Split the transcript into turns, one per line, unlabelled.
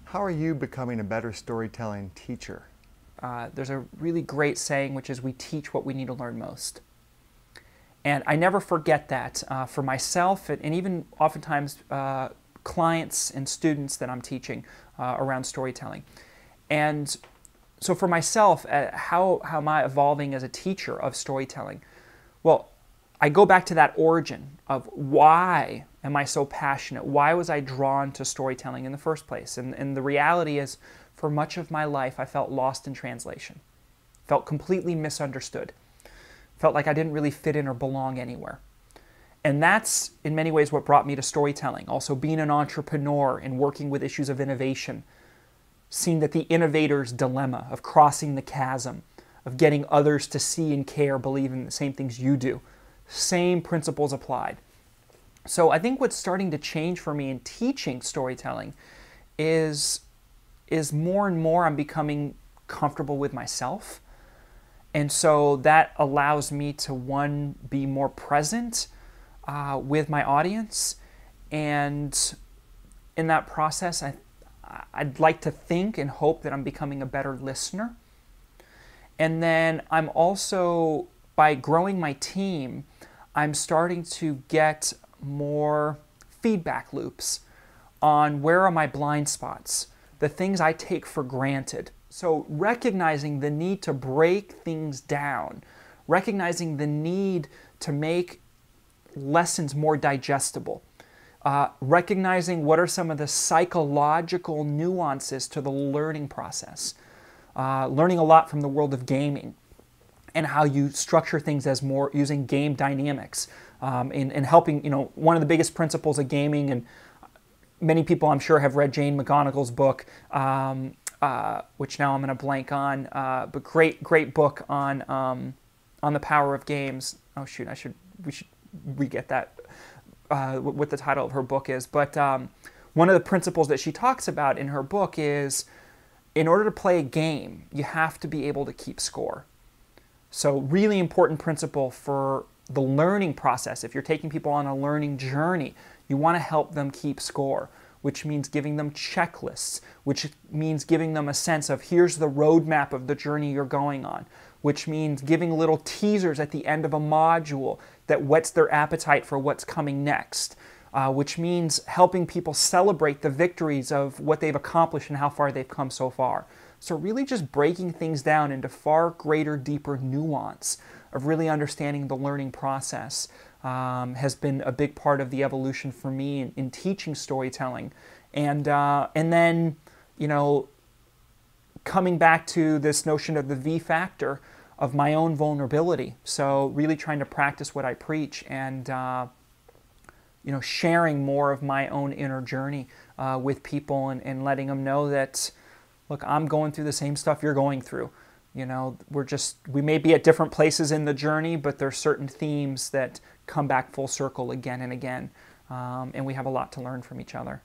How are you becoming a better storytelling teacher?
There's a really great saying, which is, we teach what we need to learn most. And I never forget that for myself and even oftentimes clients and students that I'm teaching around storytelling. And so for myself, how am I evolving as a teacher of storytelling? Well, I go back to that origin of why am I so passionate? Why was I drawn to storytelling in the first place? And the reality is, for much of my life, I felt lost in translation, felt completely misunderstood, felt like I didn't really fit in or belong anywhere. And that's, in many ways, what brought me to storytelling. Also, being an entrepreneur and working with issues of innovation, seeing that the innovator's dilemma of crossing the chasm, of getting others to see and care, believe in the same things you do, same principles applied. So I think what's starting to change for me in teaching storytelling is more and more I'm becoming comfortable with myself. And so that allows me to, one, be more present with my audience. And in that process, I'd like to think and hope that I'm becoming a better listener. And then I'm also, by growing my team, I'm starting to get more feedback loops on where are my blind spots, the things I take for granted. So recognizing the need to break things down, recognizing the need to make lessons more digestible, recognizing what are some of the psychological nuances to the learning process, learning a lot from the world of gaming, and how you structure things as more using game dynamics, in helping, one of the biggest principles of gaming, and many people I'm sure have read Jane McGonigal's book, which now I'm going to blank on, but great book on the power of games. Oh shoot, we should re-get that, what the title of her book is. But one of the principles that she talks about in her book is, in order to play a game, you have to be able to keep score. So really important principle for the learning process. If you're taking people on a learning journey, you want to help them keep score, which means giving them checklists, which means giving them a sense of, here's the roadmap of the journey you're going on, which means giving little teasers at the end of a module that whets their appetite for what's coming next, which means helping people celebrate the victories of what they've accomplished and how far they've come so far. So really just breaking things down into far greater, deeper nuance of really understanding the learning process has been a big part of the evolution for me in teaching storytelling. And then, coming back to this notion of the V factor of my own vulnerability. So really trying to practice what I preach and, sharing more of my own inner journey with people and letting them know that, look, I'm going through the same stuff you're going through. We may be at different places in the journey, but there's certain themes that come back full circle again and again. And we have a lot to learn from each other.